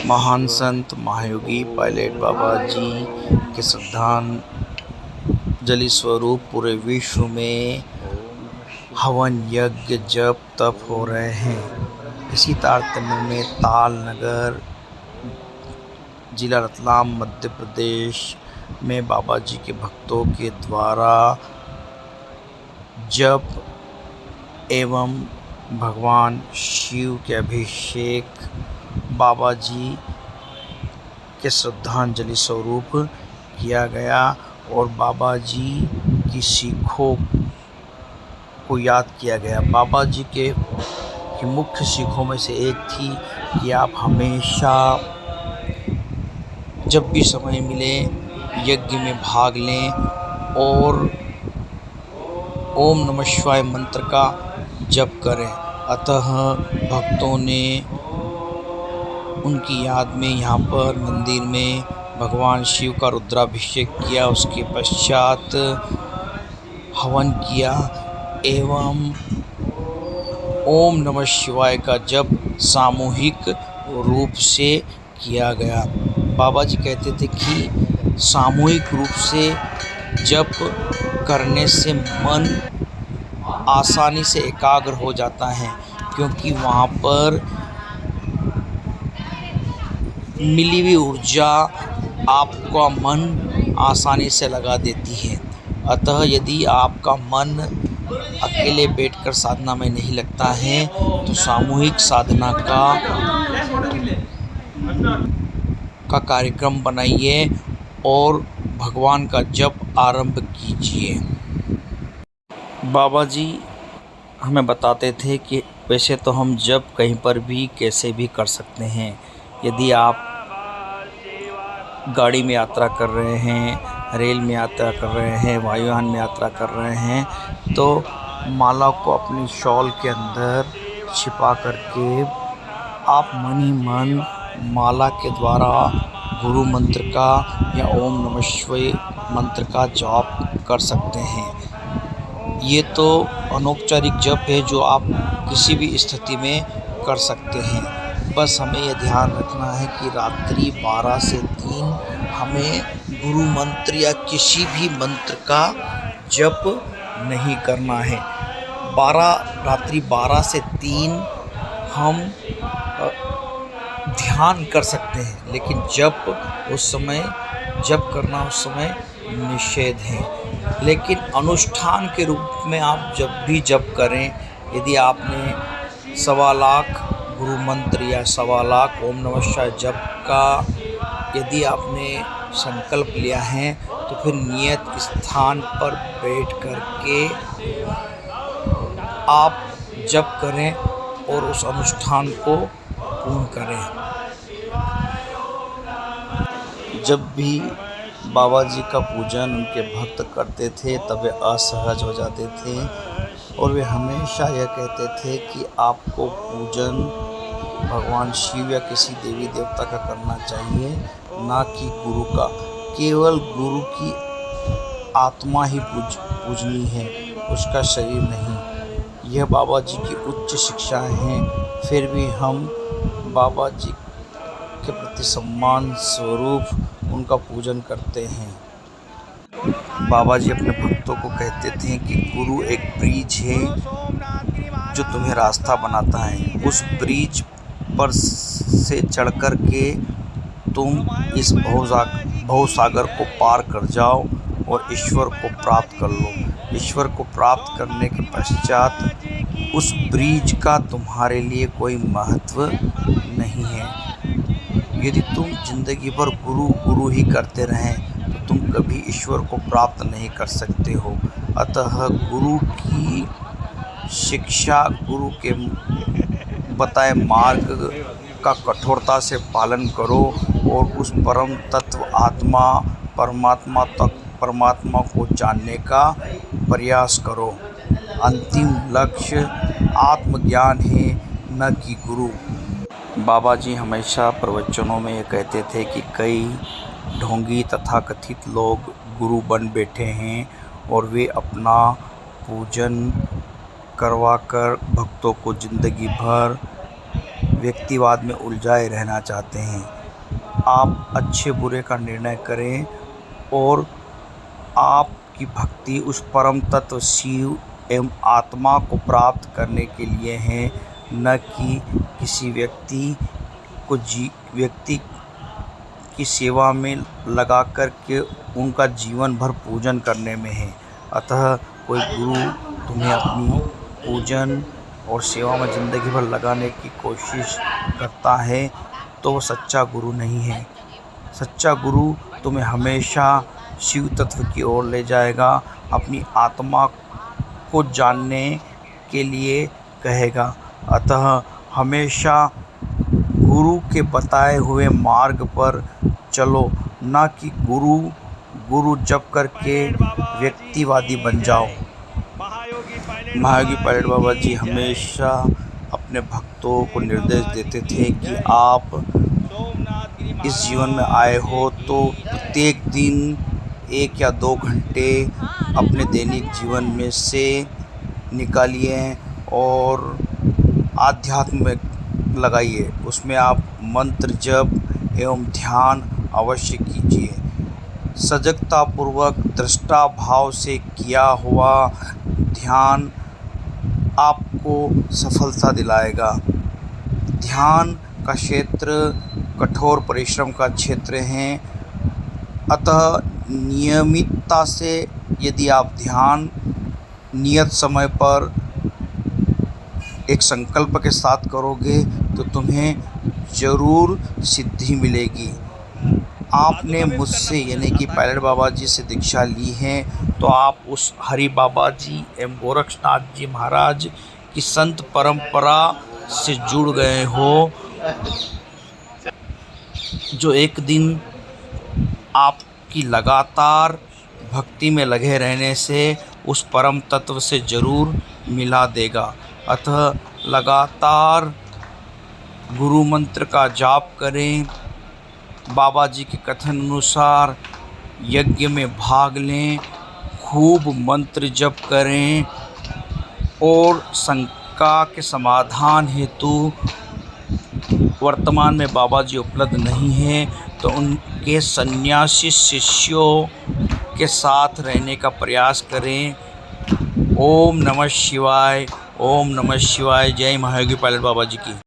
महान संत महायोगी पायलट बाबा जी के श्रद्धांजलि स्वरूप पूरे विश्व में हवन यज्ञ जप तप हो रहे हैं। इसी तारतम्य में ताल नगर जिला रतलाम मध्य प्रदेश में बाबा जी के भक्तों के द्वारा जप एवं भगवान शिव के अभिषेक बाबा जी के श्रद्धांजलि स्वरूप किया गया और बाबा जी की सीखों को याद किया गया। बाबा जी की मुख्य सीखों में से एक थी कि आप हमेशा जब भी समय मिले यज्ञ में भाग लें और ओम नमः शिवाय मंत्र का जप करें। अतः भक्तों ने उनकी याद में यहाँ पर मंदिर में भगवान शिव का रुद्राभिषेक किया, उसके पश्चात हवन किया एवं ओम नमः शिवाय का जप सामूहिक रूप से किया गया। बाबा जी कहते थे कि सामूहिक रूप से जप करने से मन आसानी से एकाग्र हो जाता है, क्योंकि वहाँ पर मिली हुई ऊर्जा आपका मन आसानी से लगा देती है। अतः यदि आपका मन अकेले बैठकर साधना में नहीं लगता है तो सामूहिक साधना का कार्यक्रम बनाइए और भगवान का जप आरंभ कीजिए। बाबा जी हमें बताते थे कि वैसे तो हम जप कहीं पर भी कैसे भी कर सकते हैं। यदि आप गाड़ी में यात्रा कर रहे हैं, रेल में यात्रा कर रहे हैं, वायुयान में यात्रा कर रहे हैं, तो माला को अपनी शॉल के अंदर छिपा करके आप मन ही मन माला के द्वारा गुरु मंत्र का या ओम नमः शिवाय मंत्र का जाप कर सकते हैं। ये तो अनौपचारिक जप है जो आप किसी भी स्थिति में कर सकते हैं। बस हमें यह ध्यान रखना है कि रात्रि 12 से 3 हमें गुरु मंत्र या किसी भी मंत्र का जप नहीं करना है। रात्रि 12 से 3 हम ध्यान कर सकते हैं, लेकिन जप करना उस समय निषेध है। लेकिन अनुष्ठान के रूप में आप जब भी जप करें, यदि आपने 1.25 लाख गुरु मंत्र या 1.25 लाख ओम नमः शिवाय जप का यदि आपने संकल्प लिया है तो फिर नियत स्थान पर बैठ कर के आप जप करें और उस अनुष्ठान को पूर्ण करें। जब भी बाबा जी का पूजन उनके भक्त करते थे तब वे असहज हो जाते थे और वे हमेशा यह कहते थे कि आपको पूजन भगवान शिव या किसी देवी देवता का करना चाहिए, ना कि गुरु का। केवल गुरु की आत्मा ही पूजनी है, उसका शरीर नहीं। यह बाबा जी की उच्च शिक्षाएं हैं। फिर भी हम बाबा जी के प्रति सम्मान स्वरूप उनका पूजन करते हैं। बाबा जी अपने भक्तों को कहते थे कि गुरु एक ब्रिज है जो तुम्हें रास्ता बनाता है। उस ब्रिज पर से चढ़कर के तुम इस भवसागर को पार कर जाओ और ईश्वर को प्राप्त कर लो। ईश्वर को प्राप्त करने के पश्चात उस ब्रिज का तुम्हारे लिए कोई महत्व नहीं है। यदि तुम जिंदगी भर गुरु ही करते रहें तो तुम कभी ईश्वर को प्राप्त नहीं कर सकते हो। अतः गुरु की शिक्षा, गुरु के बताए मार्ग का कठोरता से पालन करो और उस परम तत्व आत्मा परमात्मा को जानने का प्रयास करो। अंतिम लक्ष्य आत्मज्ञान है, न कि गुरु। बाबा जी हमेशा प्रवचनों में ये कहते थे कि कई ढोंगी तथाकथित लोग गुरु बन बैठे हैं और वे अपना पूजन करवाकर भक्तों को जिंदगी भर व्यक्तिवाद में उलझाए रहना चाहते हैं। आप अच्छे बुरे का निर्णय करें और आपकी भक्ति उस परम तत्व शिव एवं आत्मा को प्राप्त करने के लिए है, न कि किसी व्यक्ति की सेवा में लगा कर के उनका जीवन भर पूजन करने में है। अतः कोई गुरु तुम्हें अपनी पूजन और सेवा में ज़िंदगी भर लगाने की कोशिश करता है तो वो सच्चा गुरु नहीं है। सच्चा गुरु तुम्हें हमेशा शिव तत्व की ओर ले जाएगा, अपनी आत्मा को जानने के लिए कहेगा। अतः हमेशा गुरु के बताए हुए मार्ग पर चलो, ना कि गुरु जप करके व्यक्तिवादी बन जाओ। महायोगी पायलट बाबा जी हमेशा अपने भक्तों को निर्देश देते थे कि आप इस जीवन में आए हो तो प्रत्येक दिन 1 या 2 घंटे अपने दैनिक जीवन में से निकालिए और आध्यात्म में लगाइए। उसमें आप मंत्र जप एवं ध्यान अवश्य कीजिए। सजगतापूर्वक दृष्टा भाव से किया हुआ ध्यान आपको सफलता दिलाएगा। ध्यान का क्षेत्र कठोर परिश्रम का क्षेत्र है, अतः नियमितता से यदि आप ध्यान नियत समय पर एक संकल्प के साथ करोगे तो तुम्हें ज़रूर सिद्धि मिलेगी। आपने मुझसे यानी कि पायलट बाबा जी से दीक्षा ली है तो आप उस हरि बाबा जी एवं गोरक्षनाथ जी महाराज की संत परंपरा से जुड़ गए हो, जो एक दिन आपकी लगातार भक्ति में लगे रहने से उस परम तत्व से ज़रूर मिला देगा। अतः लगातार गुरु मंत्र का जाप करें, बाबा जी के कथन अनुसार यज्ञ में भाग लें, खूब मंत्र जप करें और शंका के समाधान हेतु वर्तमान में बाबा जी उपलब्ध नहीं हैं तो उनके सन्यासी शिष्यों के साथ रहने का प्रयास करें। ओम नमः शिवाय, ओम नमः शिवाय। जय महायोगी पायलट बाबा जी की।